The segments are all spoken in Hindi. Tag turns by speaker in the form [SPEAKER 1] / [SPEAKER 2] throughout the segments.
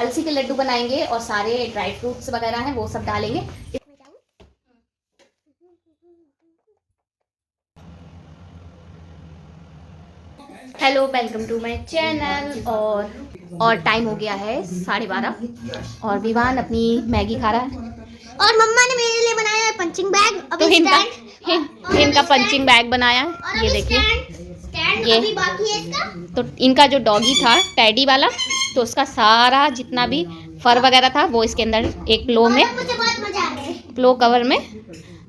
[SPEAKER 1] अलसी के लड्डू बनाएंगे और सारे ड्राई फ्रूट्स वगैरह हैं वो सब डालेंगे। Hello, welcome to my channel. और टाइम हो गया है 12:30 और विवान अपनी मैगी खा रहा है
[SPEAKER 2] और मम्मा ने मेरे लिए बनाया है पंचिंग बैग।
[SPEAKER 1] तो इनका पंचिंग बैग बनाया है। ये देखिए, ये
[SPEAKER 2] अभी बाकी है इसका।
[SPEAKER 1] तो इनका जो डॉगी था टैडी वाला, तो उसका सारा जितना भी फर वगैरह था वो इसके अंदर एक प्लो में,
[SPEAKER 2] मुझे बहुत मजा आ रहा है।
[SPEAKER 1] प्लो कवर में।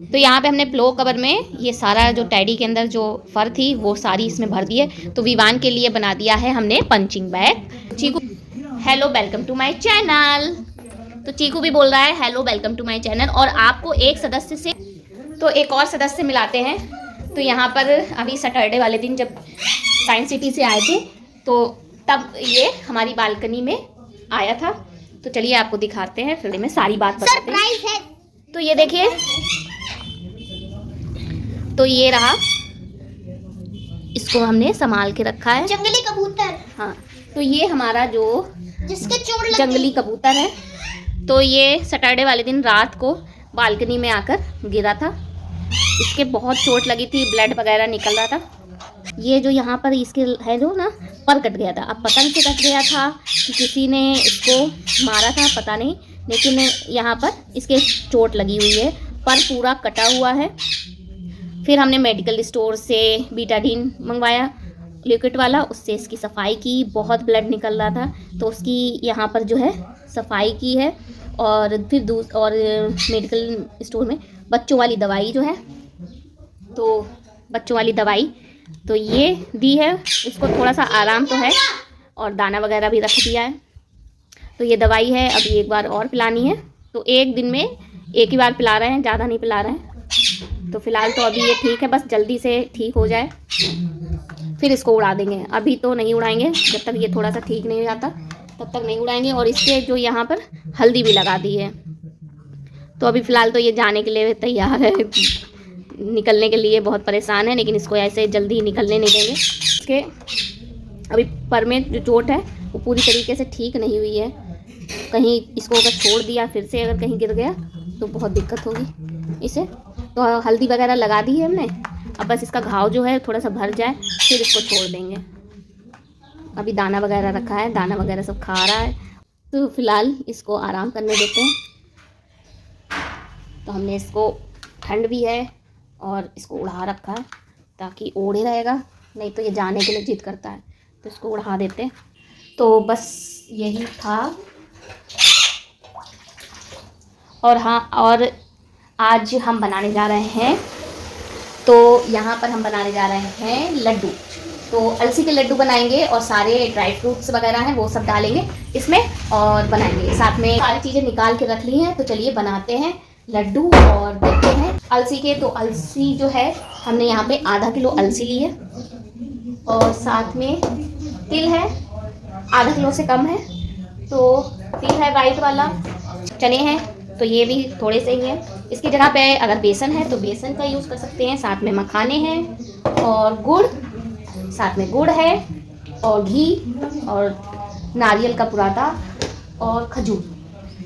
[SPEAKER 1] तो यहाँ पे हमने प्लो कवर में ये सारा जो टैडी के अंदर जो फर थी वो सारी इसमें भर दी है। तो विवान के लिए बना दिया है हमने punching bag. Cheeku, hello welcome to my channel. तो चीकू भी बोल रहा है hello welcome to my channel. और आपको एक सदस्य से तो एक और सदस्य मिलाते हैं। तो यहाँ पर अभी सैटरडे वाले दिन जब साइंस सिटी से आए थे तो तब ये हमारी बालकनी में आया था। तो चलिए आपको दिखाते हैं, फिर में सारी बात बताते हैं।
[SPEAKER 2] सरप्राइज है।
[SPEAKER 1] तो ये देखिए, तो ये रहा, इसको हमने संभाल के रखा है।
[SPEAKER 2] जंगली कबूतर।
[SPEAKER 1] हाँ, तो ये हमारा जो
[SPEAKER 2] जिसके चोट लग
[SPEAKER 1] जंगली कबूतर है, तो ये सैटरडे वाले दिन रात को बालकनी में आकर गिरा था। इसके बहुत चोट लगी थी, ब्लड वगैरह निकल रहा था। ये जो यहाँ पर इसके है जो ना पर कट गया था। अब पतंग से कट गया था कि किसी ने इसको मारा था पता नहीं, लेकिन यहाँ पर इसके चोट लगी हुई है, पर पूरा कटा हुआ है। फिर हमने मेडिकल स्टोर से बीटाडीन मंगवाया लिक्विड वाला, उससे इसकी सफाई की। बहुत ब्लड निकल रहा था तो उसकी यहाँ पर जो है सफाई की है। और फिर मेडिकल स्टोर में बच्चों वाली दवाई जो है, तो बच्चों वाली दवाई तो ये दी है। इसको थोड़ा सा आराम तो है और दाना वगैरह भी रख दिया है। तो ये दवाई है, अभी एक बार और पिलानी है। तो एक दिन में एक ही बार पिला रहे हैं, ज़्यादा नहीं पिला रहे हैं। तो फिलहाल तो अभी ये ठीक है, बस जल्दी से ठीक हो जाए फिर इसको उड़ा देंगे। अभी तो नहीं उड़ाएंगे, जब तक ये थोड़ा सा ठीक नहीं हो जाता तब तक नहीं उड़ाएंगे। और इसके जो यहाँ पर हल्दी भी लगा दी है। तो अभी फ़िलहाल तो ये जाने के लिए तैयार है, निकलने के लिए बहुत परेशान है, लेकिन इसको ऐसे जल्दी निकलने नहीं देंगे। इसके अभी पर में जो चोट है वो पूरी तरीके से ठीक नहीं हुई है। कहीं इसको अगर छोड़ दिया फिर से अगर कहीं गिर गया तो बहुत दिक्कत होगी इसे। तो हल्दी वगैरह लगा दी है हमने। अब बस इसका घाव जो है थोड़ा सा भर जाए फिर इसको छोड़ देंगे। अभी दाना वगैरह रखा है, दाना वगैरह सब खा रहा है। तो फिलहाल इसको आराम करने देते हैं। तो हमने इसको, ठंड भी है और इसको उड़ा रखा है ताकि ओढ़े रहेगा, नहीं तो ये जाने के लिए जिद करता है। तो इसको उड़ा देते हैं। तो बस यही था। और हाँ, और आज हम बनाने जा रहे हैं, तो यहाँ पर हम बनाने जा रहे हैं लड्डू। तो अलसी के लड्डू बनाएंगे और सारे ड्राई फ्रूट्स वगैरह हैं वो सब डालेंगे इसमें और बनाएंगे। साथ में सारी चीज़ें निकाल के रख ली हैं। तो चलिए बनाते हैं लड्डू और देखते हैं अलसी के। तो अलसी जो है हमने यहाँ पे आधा किलो अलसी ली है और साथ में तिल है, आधा किलो से कम है। तो तिल है वाइट वाला, चने हैं तो ये भी थोड़े से ही हैं। इसकी जगह पे अगर बेसन है तो बेसन का यूज़ कर सकते हैं। साथ में मखाने हैं और गुड़, साथ में गुड़ है और घी और नारियल का बुरादा और खजूर,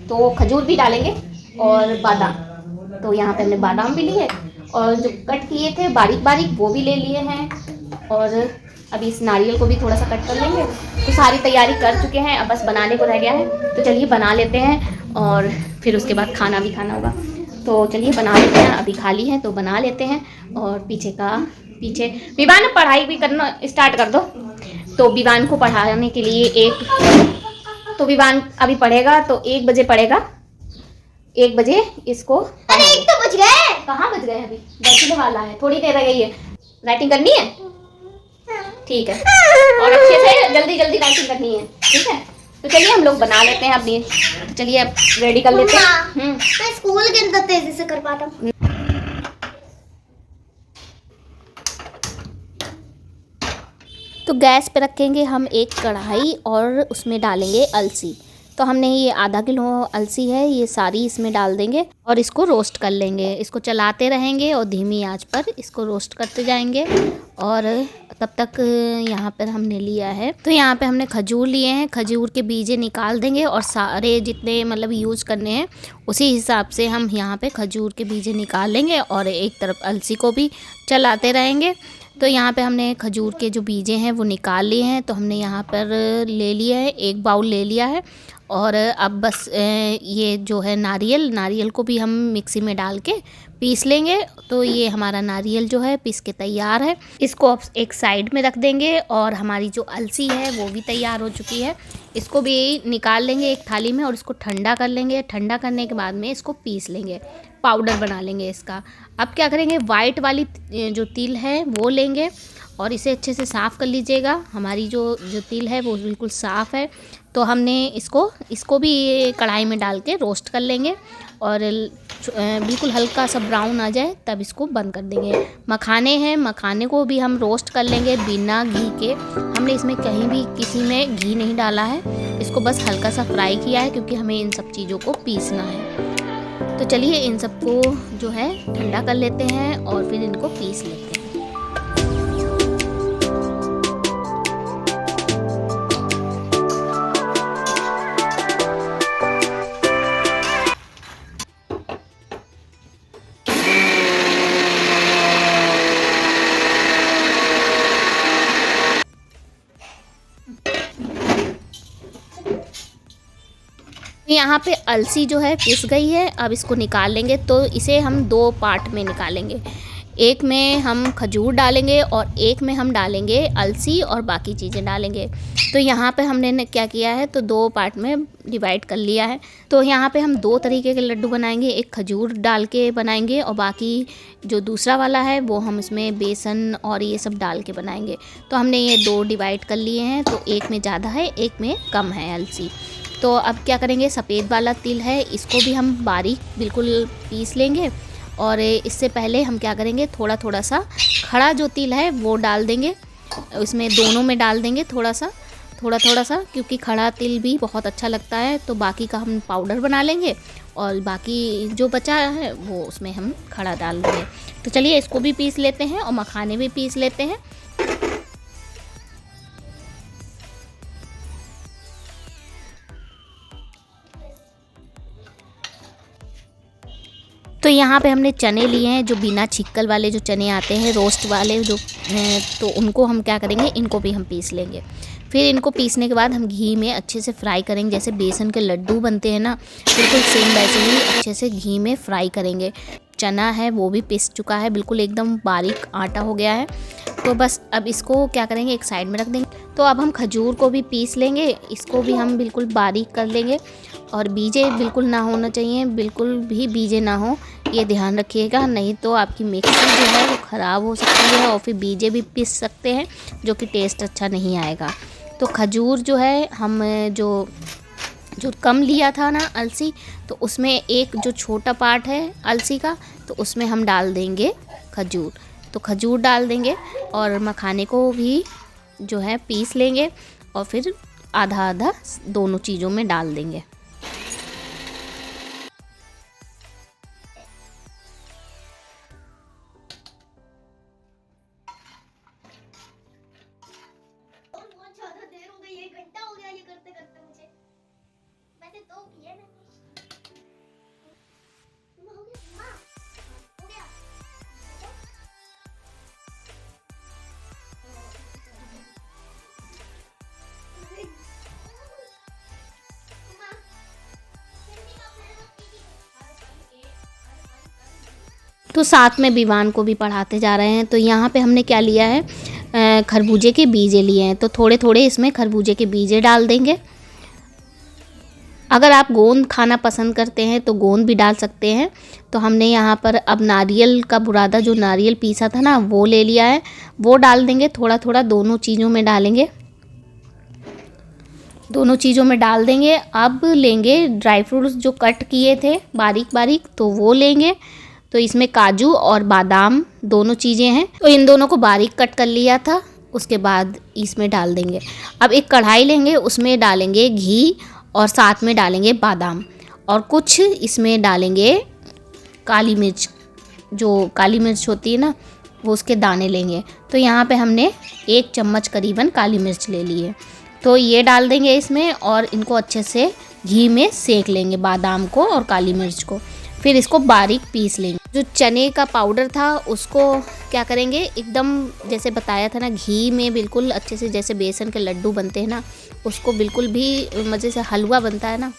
[SPEAKER 1] तो खजूर भी डालेंगे और बादाम। तो यहाँ पे हमने बादाम भी लिए और जो कट किए थे बारीक बारीक वो भी ले लिए हैं। और अभी इस नारियल को भी थोड़ा सा कट कर लेंगे। तो सारी तैयारी कर चुके हैं, अब बस बनाने को रह गया है। तो चलिए बना लेते हैं और फिर उसके बाद खाना भी खाना होगा। तो चलिए बना लेते हैं, अभी खाली है तो बना लेते हैं। और पीछे विवान पढ़ाई भी करना स्टार्ट कर दो। तो विवान को पढ़ाने के लिए तो विवान अभी पढ़ेगा तो 1 बजे पढ़ेगा। 1 बजे इसको।
[SPEAKER 2] अरे 1 तो बज गए।
[SPEAKER 1] कहाँ बज गए? अभी बैठने वाला है, थोड़ी देर रह गई है। राइटिंग करनी है, ठीक है, और अच्छे से जल्दी जल्दी राइटिंग करनी है, ठीक है। तो चलिए हम लोग बना लेते हैं अपनी। तो चलिए अब रेडी कर लेते हैं।
[SPEAKER 2] मैं स्कूल के अंदर तेजी से कर पाता हूँ। तो गैस पे रखेंगे हम एक कढ़ाई और उसमें डालेंगे अलसी।
[SPEAKER 1] तो हमने ये आधा किलो अलसी है, ये सारी इसमें डाल देंगे और इसको रोस्ट कर लेंगे। इसको चलाते रहेंगे और धीमी आंच पर इसको रोस्ट करते जाएंगे। और तब तक यहाँ पर हमने लिया है, तो यहाँ पे हमने खजूर लिए हैं। खजूर के बीजे निकाल देंगे और सारे जितने मतलब यूज़ करने हैं उसी हिसाब से हम यहाँ पे खजूर के बीजे निकाल लेंगे और एक तरफ अलसी को भी चलाते रहेंगे। तो यहाँ पे हमने खजूर के जो बीजे हैं वो निकाल लिए हैं। तो हमने यहाँ पर ले लिया है, 1 बाउल ले लिया है। और अब बस ये जो है नारियल को भी हम मिक्सी में डाल के पीस लेंगे। तो ये हमारा नारियल जो है पीस के तैयार है। इसको अब एक साइड में रख देंगे। और हमारी जो अलसी है वो भी तैयार हो चुकी है। इसको भी निकाल लेंगे एक थाली में और इसको ठंडा कर लेंगे। ठंडा करने के बाद में इसको पीस लेंगे, पाउडर बना लेंगे इसका। अब क्या करेंगे, वाइट वाली जो तिल है वो लेंगे और इसे अच्छे से साफ़ कर लीजिएगा। हमारी जो तिल है वो बिल्कुल साफ़ है। तो हमने इसको भी कढ़ाई में डाल के रोस्ट कर लेंगे और बिल्कुल हल्का सा ब्राउन आ जाए तब इसको बंद कर देंगे। मखाने हैं, मखाने को भी हम रोस्ट कर लेंगे बिना घी के। हमने इसमें कहीं भी किसी में घी नहीं डाला है, इसको बस हल्का सा फ्राई किया है क्योंकि हमें इन सब चीज़ों को पीसना है। तो चलिए इन सबको जो है ठंडा कर लेते हैं और फिर इनको पीस लेते हैं। यहाँ पे अलसी जो है पिस गई है। अब इसको निकाल लेंगे। तो इसे हम 2 पार्ट में निकालेंगे। एक में हम खजूर डालेंगे और एक में हम डालेंगे अलसी और बाकी चीज़ें डालेंगे। तो यहाँ पे हमने क्या किया है, तो 2 पार्ट में डिवाइड कर लिया है। तो यहाँ पे हम 2 तरीके के लड्डू बनाएंगे। एक खजूर डाल के बनाएंगे और बाकी जो दूसरा वाला है वो हम इसमें बेसन और ये सब डाल के बनाएंगे। तो हमने ये 2 डिवाइड कर लिए हैं। तो एक में ज़्यादा है, एक में कम है अलसी। तो अब क्या करेंगे, सफ़ेद वाला तिल है इसको भी हम बारीक बिल्कुल पीस लेंगे। और इससे पहले हम क्या करेंगे, थोड़ा थोड़ा सा खड़ा जो तिल है वो डाल देंगे। इसमें दोनों में डाल देंगे थोड़ा थोड़ा सा क्योंकि खड़ा तिल भी बहुत अच्छा लगता है। तो बाकी का हम पाउडर बना लेंगे और बाकी जो बचा है वो उसमें हम खड़ा डाल देंगे। तो चलिए इसको भी पीस लेते हैं और मखाने भी पीस लेते हैं। तो यहाँ पे हमने चने लिए हैं जो बिना छिक्कल वाले जो चने आते हैं, रोस्ट वाले जो हैं, तो उनको हम क्या करेंगे, इनको भी हम पीस लेंगे। फिर इनको पीसने के बाद हम घी में अच्छे से फ्राई करेंगे। जैसे बेसन के लड्डू बनते हैं ना, बिल्कुल सेम वैसे ही अच्छे से घी में फ्राई करेंगे। चना है वो भी पिस चुका है, बिल्कुल एकदम बारीक आटा हो गया है। तो बस अब इसको क्या करेंगे, एक साइड में रख देंगे। तो अब हम खजूर को भी पीस लेंगे, इसको भी हम बिल्कुल बारीक कर लेंगे। और बीजे बिल्कुल ना होना चाहिए, बिल्कुल भी बीजे ना हो, ये ध्यान रखिएगा, नहीं तो आपकी मिक्सी जो है वो ख़राब हो सकती है और फिर बीजे भी पिस सकते हैं जो कि टेस्ट अच्छा नहीं आएगा। तो खजूर जो है हम जो कम लिया था ना अलसी, तो उसमें एक जो छोटा पार्ट है अलसी का, तो उसमें हम डाल देंगे खजूर। तो खजूर डाल देंगे और मखाने को भी जो है पीस लेंगे और फिर आधा आधा दोनों चीज़ों में डाल देंगे।
[SPEAKER 2] बहुत ज्यादा देर हो गई, 1 घंटा हो गया ये करते करते मुझे। वैसे 2 किए मैंने। हो गया माँ, हो गया। माँ,
[SPEAKER 1] तो साथ में विवान को भी पढ़ाते जा रहे हैं। तो यहाँ पे हमने क्या लिया है, खरबूजे के बीजे लिए हैं। तो थोड़े थोड़े इसमें खरबूजे के बीजे डाल देंगे। अगर आप गोंद खाना पसंद करते हैं तो गोंद भी डाल सकते हैं। तो हमने यहाँ पर अब नारियल का बुरादा, जो नारियल पीसा था ना, वो ले लिया है, वो डाल देंगे। थोड़ा थोड़ा दोनों चीज़ों में डालेंगे, दोनों चीज़ों में डाल देंगे। अब लेंगे ड्राई फ्रूट्स जो कट किए थे बारीक बारीक, तो वो लेंगे। तो इसमें काजू और बादाम दोनों चीज़ें हैं, तो इन दोनों को बारीक कट कर लिया था, उसके बाद इसमें डाल देंगे। अब एक कढ़ाई लेंगे, उसमें डालेंगे घी और साथ में डालेंगे बादाम और कुछ इसमें डालेंगे काली मिर्च, जो काली मिर्च होती है ना वो उसके दाने लेंगे। तो यहाँ पे हमने 1 चम्मच करीबन काली मिर्च ले ली है। तो ये डाल देंगे इसमें और इनको अच्छे से घी में सेक लेंगे बादाम को और काली मिर्च को। फिर इसको बारीक पीस लेंगे। जो चने का पाउडर था उसको क्या करेंगे, एकदम जैसे बताया था ना घी में बिल्कुल अच्छे से, जैसे बेसन के लड्डू बनते हैं ना उसको बिल्कुल भी मज़े से हलवा बनता है ना,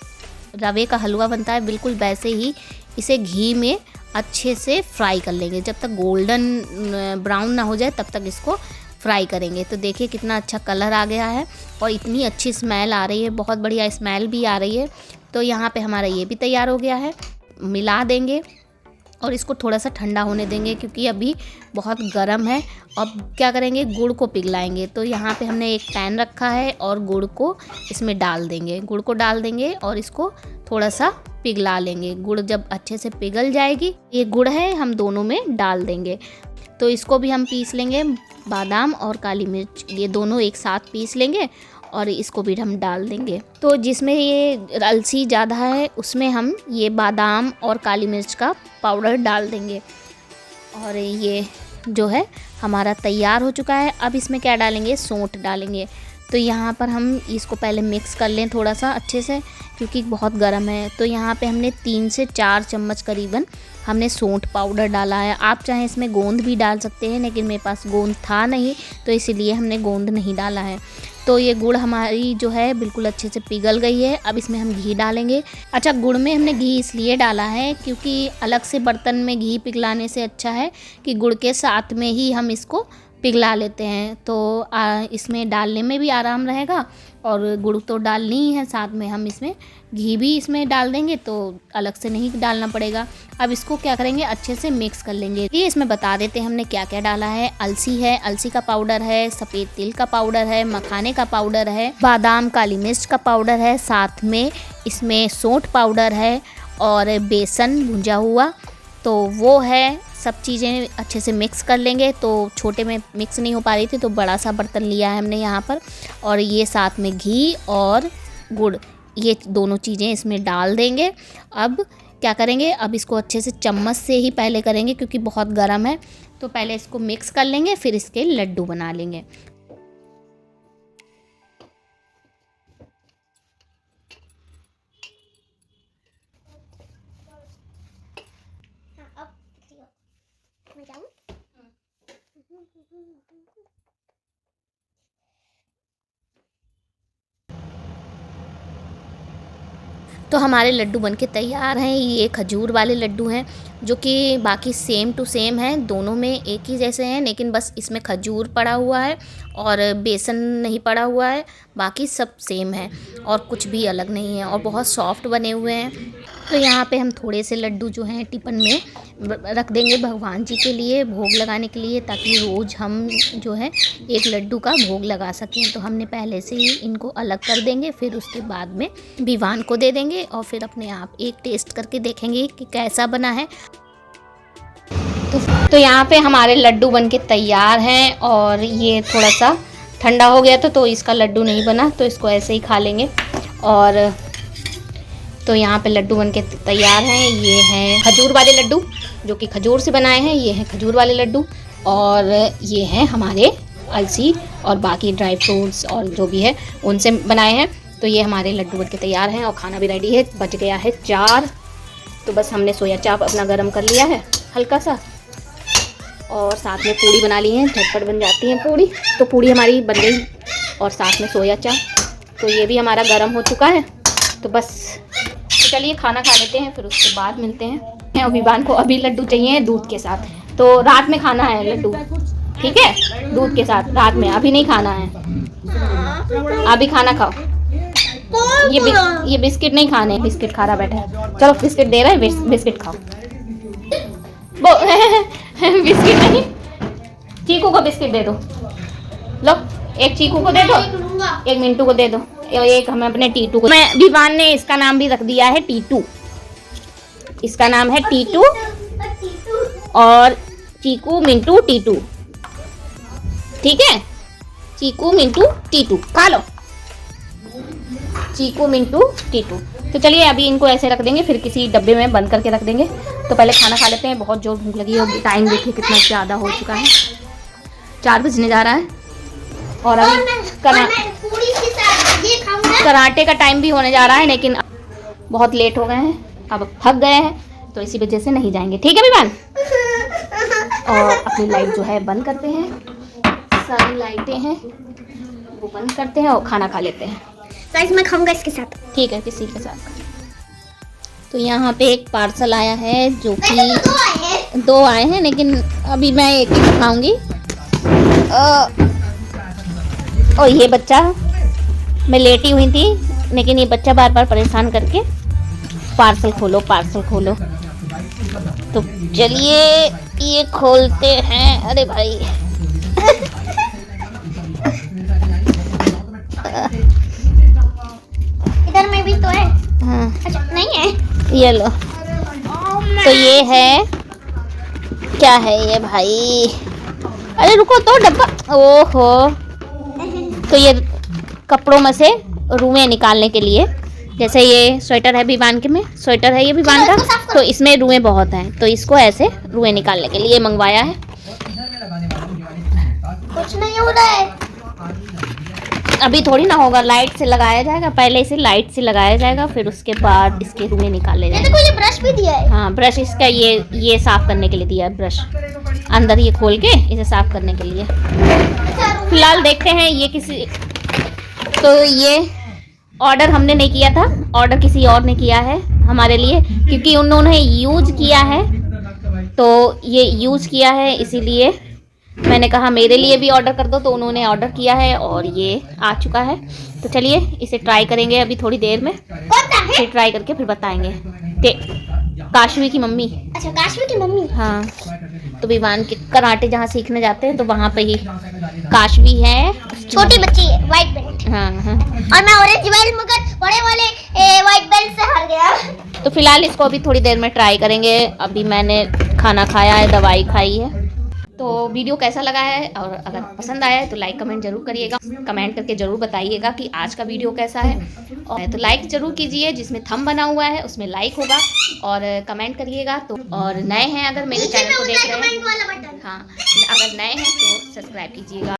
[SPEAKER 1] रवे का हलवा बनता है, बिल्कुल वैसे ही इसे घी में अच्छे से फ्राई कर लेंगे। जब तक गोल्डन ब्राउन ना हो जाए तब तक इसको फ्राई करेंगे। तो देखिए कितना अच्छा कलर आ गया है और इतनी अच्छी स्मेल आ रही है, बहुत बढ़िया स्मेल भी आ रही है। तो यहाँ पे हमारा ये भी तैयार हो गया है। मिला देंगे और इसको थोड़ा सा ठंडा होने देंगे क्योंकि अभी बहुत गर्म है। अब क्या करेंगे, गुड़ को पिघलाएंगे। तो यहाँ पे हमने एक पैन रखा है और गुड़ को इसमें डाल देंगे। गुड़ को डाल देंगे और इसको थोड़ा सा पिघला लेंगे। गुड़ जब अच्छे से पिघल जाएगी, ये गुड़ है हम दोनों में डाल देंगे। तो इसको भी हम पीस लेंगे, बादाम और काली मिर्च ये दोनों एक साथ पीस लेंगे और इसको भी हम डाल देंगे। तो जिसमें ये अलसी ज़्यादा है उसमें हम ये बादाम और काली मिर्च का पाउडर डाल देंगे। और ये जो है हमारा तैयार हो चुका है। अब इसमें क्या डालेंगे, सौंठ डालेंगे। तो यहाँ पर हम इसको पहले मिक्स कर लें थोड़ा सा अच्छे से क्योंकि बहुत गर्म है। तो यहाँ पे हमने 3 से 4 चम्मच करीबन हमने सौंठ पाउडर डाला है। आप चाहें इसमें गोंद भी डाल सकते हैं, लेकिन मेरे पास गोंद था नहीं तो इसीलिए हमने गोंद नहीं डाला है। तो ये गुड़ हमारी जो है बिल्कुल अच्छे से पिघल गई है। अब इसमें हम घी डालेंगे। अच्छा, गुड़ में हमने घी इसलिए डाला है क्योंकि अलग से बर्तन में घी पिघलाने से अच्छा है कि गुड़ के साथ में ही हम इसको पिघला लेते हैं। तो इसमें डालने में भी आराम रहेगा और गुड़ तो डालनी ही है, साथ में हम इसमें घी भी इसमें डाल देंगे तो अलग से नहीं डालना पड़ेगा। अब इसको क्या करेंगे, अच्छे से मिक्स कर लेंगे। ये इसमें बता देते हैं हमने क्या क्या डाला है। अलसी है, अलसी का पाउडर है, सफ़ेद तिल का पाउडर है, मखाने का पाउडर है, बादाम काली मिर्च का पाउडर है, साथ में इसमें सौंठ पाउडर है और बेसन भुंजा हुआ तो वो है। सब चीज़ें अच्छे से मिक्स कर लेंगे। तो छोटे में मिक्स नहीं हो पा रही थी तो बड़ा सा बर्तन लिया है हमने यहाँ पर, और ये साथ में घी और गुड़ ये दोनों चीज़ें इसमें डाल देंगे। अब क्या करेंगे, अब इसको अच्छे से चम्मच से ही पहले करेंगे क्योंकि बहुत गर्म है। तो पहले इसको मिक्स कर लेंगे फिर इसके लड्डू बना लेंगे।
[SPEAKER 2] मैं जाऊं?
[SPEAKER 1] तो हमारे लड्डू बनके तैयार हैं। ये खजूर वाले लड्डू हैं जो कि बाकी सेम टू सेम हैं, दोनों में एक ही जैसे हैं, लेकिन बस इसमें खजूर पड़ा हुआ है और बेसन नहीं पड़ा हुआ है। बाकी सब सेम है और कुछ भी अलग नहीं है और बहुत सॉफ्ट बने हुए हैं। तो यहाँ पे हम थोड़े से लड्डू जो हैं टिफ़िन में रख देंगे भगवान जी के लिए भोग लगाने के लिए, ताकि रोज़ हम जो है एक लड्डू का भोग लगा सकें। तो हमने पहले से ही इनको अलग कर देंगे, फिर उसके बाद में विवान को दे देंगे और फिर अपने आप एक टेस्ट करके देखेंगे कि कैसा बना है। तो यहाँ पे हमारे लड्डू बनके तैयार हैं और ये थोड़ा सा ठंडा हो गया था तो इसका लड्डू नहीं बना, तो इसको ऐसे ही खा लेंगे। और तो यहाँ पे लड्डू बनके तैयार हैं। ये हैं खजूर वाले लड्डू जो कि खजूर से बनाए हैं, ये हैं खजूर वाले लड्डू, और ये हैं हमारे अलसी और बाकी ड्राई फ्रूट्स और जो भी है उनसे बनाए हैं। तो ये हमारे लड्डू बनके तैयार हैं और खाना भी रेडी है। बच गया है 4, तो बस हमने सोया चाप अपना गरम कर लिया है हल्का सा, और साथ में पूड़ी बना ली है, झटपट बन जाती है पूड़ी। तो पूड़ी हमारी बन गई और साथ में सोया चाप, तो ये भी हमारा गरम हो चुका है। तो बस तो चलिए खाना खा लेते हैं, फिर उसके बाद मिलते हैं। और विवान को अभी लड्डू चाहिए दूध के साथ, तो रात में खाना है लड्डू, ठीक है, दूध के साथ रात में, अभी नहीं खाना है, अभी खाना खाओ। ये बिस्किट नहीं खाने, बिस्किट खा रहा बैठा है। चलो बिस्किट दे रहा है, बिस्किट खाओ। बिस्किट नहीं, चीकू को बिस्किट दे दो, लो एक चीकू को दे दो, एक मिंटू को दे दो, एक हमें अपने टीटू को। मैं विवान ने इसका नाम भी रख दिया है टीटू, इसका नाम है टीटू, और चीकू मिंटू टीटू, ठीक है, चीकू मिंटू टीटू खा लो। चीकू, मिंटू, टीटू। तो चलिए अभी इनको ऐसे रख देंगे, फिर किसी डब्बे में बंद करके रख देंगे। तो पहले खाना खा लेते हैं, बहुत जोर भूख लगी होगी। टाइम देखिए कितना ज़्यादा हो चुका है, 4 बजने जा रहा है। और अभी कराटे का टाइम भी होने जा रहा है, लेकिन बहुत लेट हो गए हैं, अब थक गए हैं, तो इसी वजह से नहीं जाएंगे। ठीक है विमान? और अपनी लाइट जो है बंद करते हैं, सारी लाइटें हैं वो बंद करते हैं और खाना खा लेते हैं।
[SPEAKER 2] गाइस मैं खाऊंगा इसके साथ।
[SPEAKER 1] ठीक है, किसी के साथ। तो यहाँ पे एक पार्सल आया है जो कि 2 आए हैं, लेकिन अभी मैं एक ही खाऊंगी। और ये बच्चा, मैं लेटी हुई थी, लेकिन ये बच्चा बार बार परेशान करके पार्सल खोलो पार्सल खोलो। तो चलिए ये खोलते हैं। अरे भाई
[SPEAKER 2] इधर में भी तो है।
[SPEAKER 1] हाँ
[SPEAKER 2] अच्छा नहीं है,
[SPEAKER 1] ये लो। तो ये है, क्या है ये भाई? अरे रुको तो डब्बा, ओहो। तो ये कपड़ों में से रुएं निकालने के लिए, जैसे ये स्वेटर है विवान के में, स्वेटर है ये विवान का, तो इसमें रुएं बहुत हैं, तो इसको ऐसे रुएं निकालने के लिए मंगवाया है।
[SPEAKER 2] कुछ नहीं हो रहा है।
[SPEAKER 1] अभी थोड़ी ना होगा, लाइट से लगाया जाएगा, पहले इसे लाइट से लगाया जाएगा, फिर उसके बाद इसके रुएं निकाले
[SPEAKER 2] ये
[SPEAKER 1] जाएंगे।
[SPEAKER 2] देखो ये ब्रश भी दिया है।
[SPEAKER 1] हाँ ब्रश इसका ये साफ करने के लिए दिया है, ब्रश अंदर ये खोल के इसे साफ करने के लिए। फिलहाल देखते हैं ये किसी, तो ये ऑर्डर हमने नहीं किया था, ऑर्डर किसी और ने किया है हमारे लिए, क्योंकि उन्होंने यूज किया है, तो ये यूज किया है, इसीलिए मैंने कहा मेरे लिए भी ऑर्डर कर दो, तो उन्होंने ऑर्डर किया है और ये आ चुका है। तो चलिए इसे ट्राई करेंगे अभी थोड़ी देर में, फिर ट्राई करके फिर बताएंगे। काशवी की मम्मी,
[SPEAKER 2] अच्छा काशवी की मम्मी।
[SPEAKER 1] हाँ, तो विवान के कराटे जहाँ सीखने जाते हैं तो वहाँ पे ही काशवी है,
[SPEAKER 2] छोटी बच्ची है, व्हाइट बेल्ट।
[SPEAKER 1] हाँ हाँ।
[SPEAKER 2] और मैं ऑरेंज बेल्ट, मगर बड़े वाले व्हाइट बेल्ट से हार गया।
[SPEAKER 1] तो फिलहाल इसको अभी थोड़ी देर में ट्राई करेंगे। अभी मैंने खाना खाया है, दवाई खाई है। तो वीडियो कैसा लगा है, और अगर पसंद आया है तो लाइक कमेंट जरूर करिएगा, कमेंट करके ज़रूर बताइएगा कि आज का वीडियो कैसा है। और तो लाइक ज़रूर कीजिए, जिसमें थंब बना हुआ है उसमें लाइक होगा, और कमेंट करिएगा। तो और नए हैं अगर मेरे चैनल को देख रहे हैं, हाँ अगर नए हैं तो सब्सक्राइब कीजिएगा।